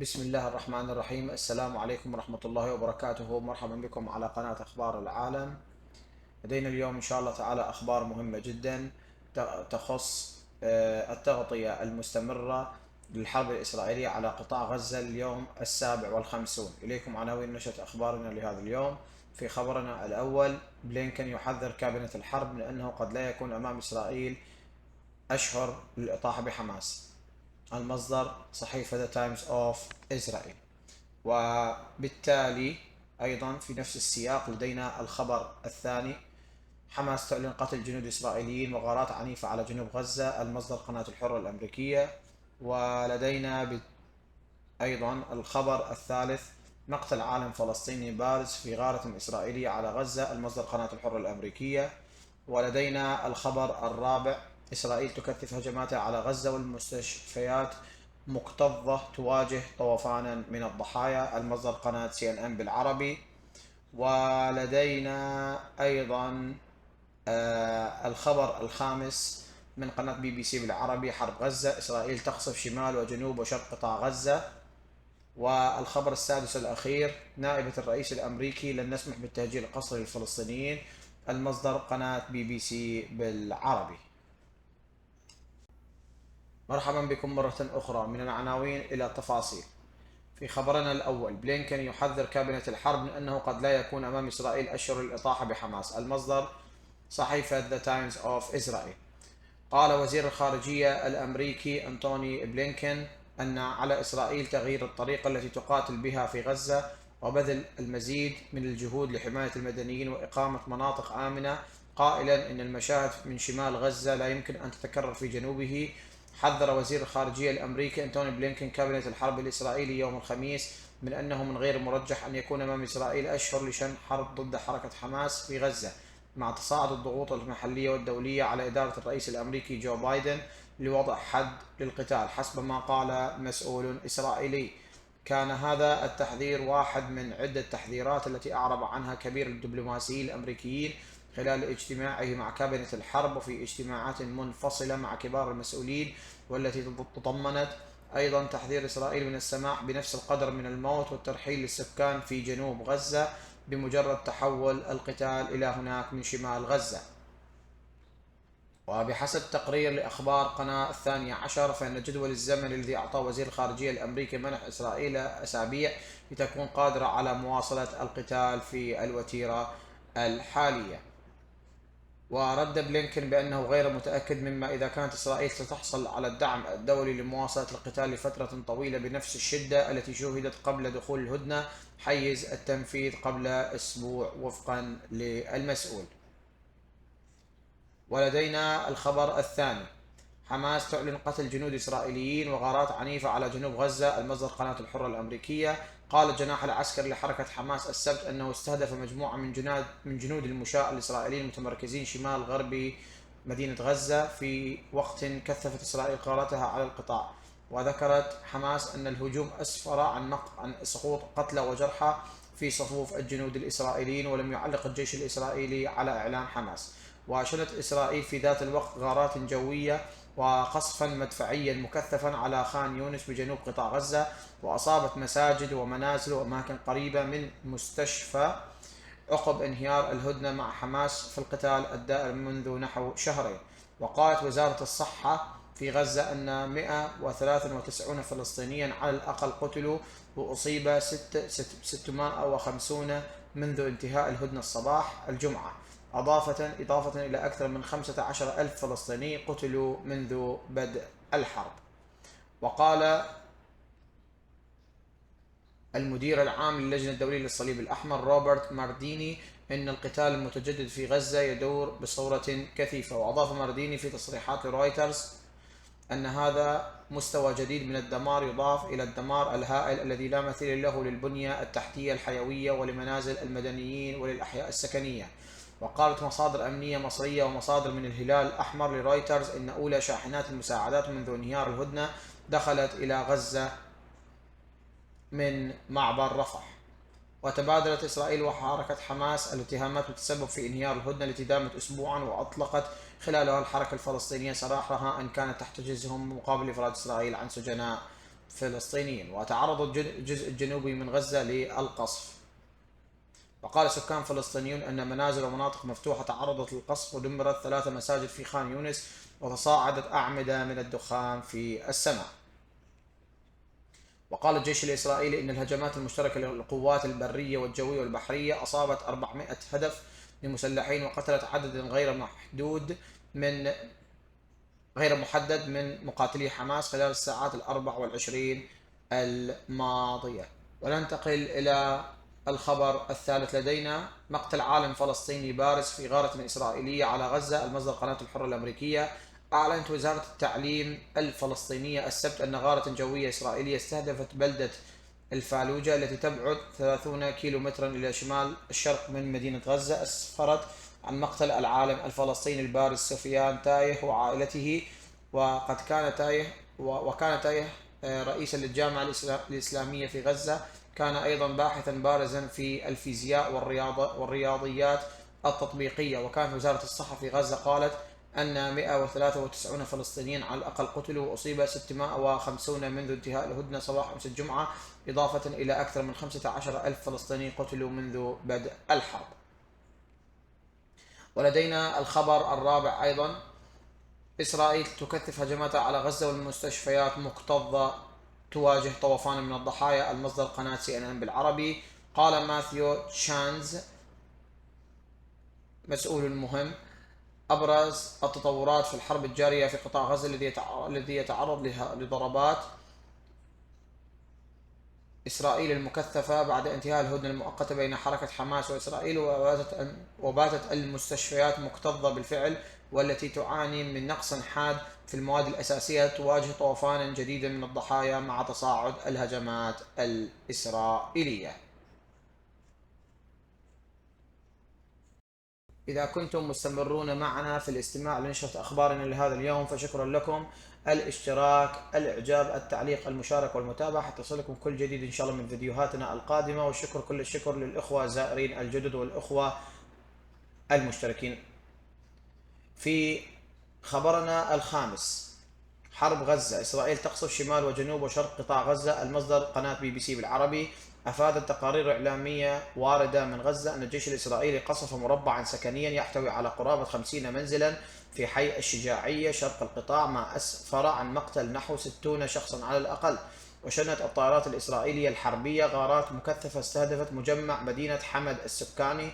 بسم الله الرحمن الرحيم. السلام عليكم ورحمة الله وبركاته. مرحبا بكم على قناة أخبار العالم. لدينا اليوم إن شاء الله تعالى أخبار مهمة جدا تخص التغطية المستمرة للحرب الإسرائيلية على قطاع غزة اليوم ال57. إليكم عناوين نشرة أخبارنا لهذا اليوم. في خبرنا الأول: بلينكن يحذر كابينة الحرب من أنه قد لا يكون أمام إسرائيل أشهر للإطاحة بحماس. المصدر صحيفة The Times of Israel. وبالتالي أيضا في نفس السياق لدينا الخبر الثاني: حماس تعلن قتل جنود إسرائيليين وغارات عنيفة على جنوب غزة. المصدر قناة الحرة الأمريكية. ولدينا أيضا الخبر الثالث: مقتل عالم فلسطيني بارز في غارة إسرائيلية على غزة. المصدر قناة الحرة الأمريكية. ولدينا الخبر الرابع: إسرائيل تكثف هجماتها على غزة والمستشفيات مكتظة تواجه طوفانا من الضحايا. المصدر قناة CNN بالعربي. ولدينا أيضا الخبر الخامس من قناة BBC بالعربي: حرب غزة، إسرائيل تقصف شمال وجنوب وشرق قطاع غزة. والخبر السادس الأخير: نائبة الرئيس الأمريكي: لن نسمح بالتهجير القسري للفلسطينيين. المصدر قناة BBC بالعربي. مرحبا بكم مرة أخرى. من العناوين إلى التفاصيل. في خبرنا الأول: بلينكن يحذر كابينة الحرب من أنه قد لا يكون أمام إسرائيل أشهر للإطاحة بحماس. المصدر صحيفة The Times of Israel. قال وزير الخارجية الأمريكي أنتوني بلينكن أن على إسرائيل تغيير الطريقة التي تقاتل بها في غزة وبذل المزيد من الجهود لحماية المدنيين وإقامة مناطق آمنة، قائلا إن المشاهد من شمال غزة لا يمكن أن تتكرر في جنوبه. حذر وزير الخارجية الأمريكي أنتوني بلينكن كابينة الحرب الإسرائيلي يوم الخميس من أنه من غير المرجح أن يكون أمام إسرائيل أشهر لشن حرب ضد حركة حماس في غزة، مع تصاعد الضغوط المحلية والدولية على إدارة الرئيس الأمريكي جو بايدن لوضع حد للقتال. حسب ما قال مسؤول إسرائيلي، كان هذا التحذير واحد من عدة تحذيرات التي أعرب عنها كبير الدبلوماسيين الأمريكيين خلال اجتماعه مع كابينة الحرب وفي اجتماعات منفصلة مع كبار المسؤولين، والتي تضمنت أيضا تحذير إسرائيل من السماح بنفس القدر من الموت والترحيل للسكان في جنوب غزة بمجرد تحول القتال إلى هناك من شمال غزة. وبحسب تقرير لأخبار قناة 12، فإن جدول الزمن الذي أعطاه وزير الخارجية الأمريكي منح إسرائيل أسابيع لتكون قادرة على مواصلة القتال في الوتيرة الحالية. ورد بلينكن بأنه غير متأكد مما إذا كانت إسرائيل ستحصل على الدعم الدولي لمواصلة القتال لفترة طويلة بنفس الشدة التي شوهدت قبل دخول الهدنة حيز التنفيذ قبل أسبوع وفقا للمسؤول. ولدينا الخبر الثاني: حماس تعلن قتل جنود إسرائيليين وغارات عنيفة على جنوب غزة. المصدر قناة الحرة الأمريكية. قال الجناح العسكري لحركة حماس السبت أنه استهدف مجموعة من جنود المشاة الإسرائيليين المتمركزين شمال غرب مدينة غزة في وقت كثفت إسرائيل غارتها على القطاع. وذكرت حماس أن الهجوم أسفر عن سقوط قتلى وجرحى في صفوف الجنود الإسرائيليين، ولم يعلق الجيش الإسرائيلي على إعلان حماس. وشنت إسرائيل في ذات الوقت غارات جوية وقصفا مدفعيا مكثفا على خان يونس بجنوب قطاع غزة، وأصابت مساجد ومنازل وأماكن قريبة من مستشفى عقب انهيار الهدنة مع حماس في القتال الدائر منذ نحو شهرين. وقالت وزارة الصحة في غزة أن 193 فلسطينيا على الأقل قتلوا وأصيب 650 منذ انتهاء الهدنة الصباح الجمعة، إضافة إلى أكثر من 15 ألف فلسطيني قتلوا منذ بدء الحرب. وقال المدير العام للجنة الدولية للصليب الأحمر روبرت مارديني إن القتال المتجدد في غزة يدور بصورة كثيفة. وأضاف مارديني في تصريحات لرويترز أن هذا مستوى جديد من الدمار يضاف إلى الدمار الهائل الذي لا مثيل له للبنية التحتية الحيوية ولمنازل المدنيين وللأحياء السكنية. وقالت مصادر أمنية مصرية ومصادر من الهلال الأحمر لرويترز إن أولى شاحنات المساعدات منذ انهيار الهدنة دخلت إلى غزة من معبر رفح. وتبادلت إسرائيل وحركة حماس الاتهامات بالتسبب في انهيار الهدنة التي دامت أسبوعا، وأطلقت خلالها الحركة الفلسطينية سراح رهائن كانت تحتجزهم مقابل إفراج إسرائيل عن سجناء فلسطينيين، وتعرض الجزء الجنوبي من غزة للقصف. وقال سكان فلسطينيون أن منازل ومناطق مفتوحة تعرضت للقصف، ودمرت 3 مساجد في خان يونس، وتصاعدت أعمدة من الدخان في السماء. وقال الجيش الإسرائيلي إن الهجمات المشتركة للقوات البرية والجوية والبحرية أصابت 400 هدف لمسلحين، وقتلت عدد غير محدد من مقاتلي حماس خلال الساعات 24 الماضية. وننتقل إلى الخبر الثالث لدينا: مقتل عالم فلسطيني بارز في غارة إسرائيلية على غزة. المصدر قناة الحرة الأمريكية: أعلنت وزارة التعليم الفلسطينية السبت أن غارة جوية إسرائيلية استهدفت بلدة الفالوجة التي تبعد 30 كيلومترا إلى شمال الشرق من مدينة غزة، أسفرت عن مقتل العالم الفلسطيني البارز سفيان تايه وعائلته. وكان تايه رئيسا للجامعة الإسلامية في غزة. كان أيضا باحثا بارزا في الفيزياء والرياضيات التطبيقية. وكانت وزارة الصحة في غزة قالت أن 193 فلسطينيا على الأقل قتلوا، وأصيب 650 منذ انتهاء الهدنة صباح أمس الجمعة، إضافة إلى أكثر من 15,000 فلسطيني قتلوا منذ بدء الحرب. ولدينا الخبر الرابع أيضا: إسرائيل تكثف هجماتها على غزة والمستشفيات مكتظة تواجه طوفان من الضحايا. المصدر قناة CNN بالعربي. قال ماثيو تشانز مسؤول مهم: أبرز التطورات في الحرب الجارية في قطاع غزة الذي يتعرض لضربات إسرائيل المكثفة بعد انتهاء الهدنة المؤقتة بين حركة حماس وإسرائيل. وباتت المستشفيات مكتظة بالفعل، والتي تعاني من نقص حاد في المواد الأساسية تواجه طوفانا جديدا من الضحايا مع تصاعد الهجمات الإسرائيلية. إذا كنتم مستمرون معنا في الاستماع لنشرة أخبارنا لهذا اليوم، فشكرا لكم. الاشتراك، الإعجاب، التعليق، المشاركة والمتابعة حتى يصلكم كل جديد إن شاء الله من فيديوهاتنا القادمة. والشكر كل الشكر للإخوة الزائرين الجدد والإخوة المشتركين. في خبرنا الخامس: حرب غزة، إسرائيل تقصف شمال وجنوب وشرق قطاع غزة. المصدر قناة BBC بالعربي. أفادت تقارير إعلامية واردة من غزة أن الجيش الإسرائيلي قصف مربعا سكنيا يحتوي على قرابة 50 منزلا في حي الشجاعية شرق القطاع، ما أسفر عن مقتل نحو 60 شخصا على الأقل. وشنت الطائرات الإسرائيلية الحربية غارات مكثفة استهدفت مجمع مدينة حمد السكاني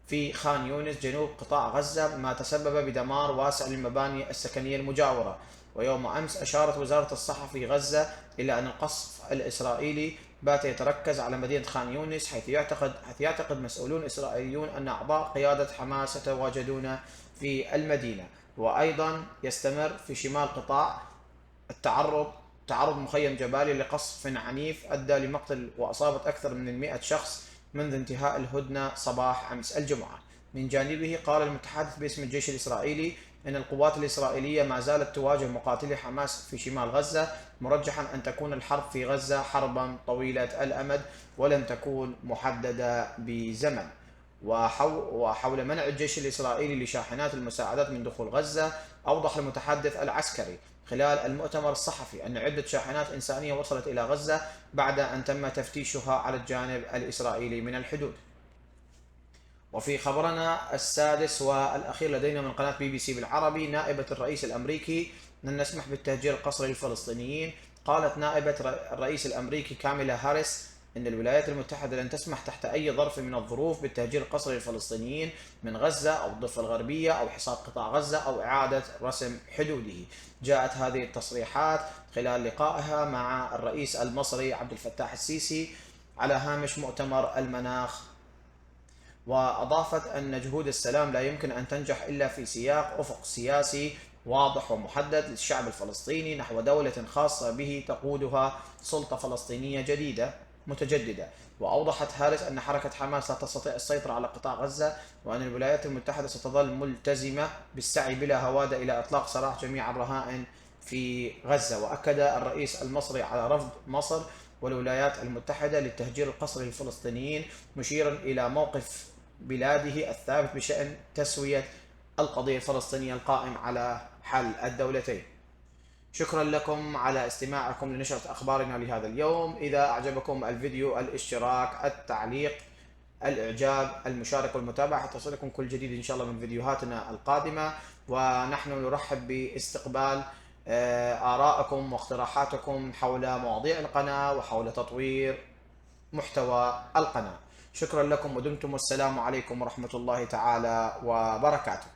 في خان يونس جنوب قطاع غزة، ما تسبب بدمار واسع للمباني السكنية المجاورة. ويوم أمس أشارت وزارة الصحة في غزة إلى أن القصف الإسرائيلي بات يتركز على مدينة خان يونس، حيث يعتقد مسؤولون إسرائيليون أن أعضاء قيادة حماس يتواجدون في المدينة. وأيضا يستمر في شمال قطاع تعرض مخيم جبالي لقصف عنيف أدى لمقتل وأصابت أكثر من 100 شخص منذ انتهاء الهدنة صباح أمس الجمعة. من جانبه قال المتحدث باسم الجيش الإسرائيلي أن القوات الإسرائيلية ما زالت تواجه مقاتلي حماس في شمال غزة، مرجحا أن تكون الحرب في غزة حربا طويلة الأمد ولن تكون محددة بزمن. وحول منع الجيش الإسرائيلي لشاحنات المساعدات من دخول غزة، أوضح المتحدث العسكري خلال المؤتمر الصحفي أن عدة شاحنات إنسانية وصلت إلى غزة بعد أن تم تفتيشها على الجانب الإسرائيلي من الحدود. وفي خبرنا السادس والأخير لدينا من قناة BBC بالعربي: نائبة الرئيس الأمريكي لن نسمح بالتهجير القسري للفلسطينيين. قالت نائبة الرئيس الأمريكي كاميلا هاريس إن الولايات المتحدة لن تسمح تحت أي ظرف من الظروف بالتهجير القسري للفلسطينيين من غزة أو الضفة الغربية أو حصار قطاع غزة أو إعادة رسم حدوده. جاءت هذه التصريحات خلال لقائها مع الرئيس المصري عبد الفتاح السيسي على هامش مؤتمر المناخ. وأضافت أن جهود السلام لا يمكن أن تنجح إلا في سياق أفق سياسي واضح ومحدد للشعب الفلسطيني نحو دولة خاصة به تقودها سلطة فلسطينية جديدة متجددة. وأوضحت هاريس أن حركة حماس لا تستطيع السيطرة على قطاع غزة، وأن الولايات المتحدة ستظل ملتزمة بالسعي بلا هوادة إلى إطلاق سراح جميع الرهائن في غزة. وأكد الرئيس المصري على رفض مصر والولايات المتحدة للتهجير القسري للفلسطينيين، مشيرا إلى موقف بلاده الثابت بشأن تسوية القضية الفلسطينية القائم على حل الدولتين. شكرا لكم على استماعكم لنشرة أخبارنا لهذا اليوم. إذا أعجبكم الفيديو، الاشتراك، التعليق، الإعجاب، المشاركة والمتابعة حتى تصلكم كل جديد إن شاء الله من فيديوهاتنا القادمة. ونحن نرحب باستقبال آرائكم واقتراحاتكم حول مواضيع القناة وحول تطوير محتوى القناة. شكرا لكم ودمتم، والسلام عليكم ورحمة الله تعالى وبركاته.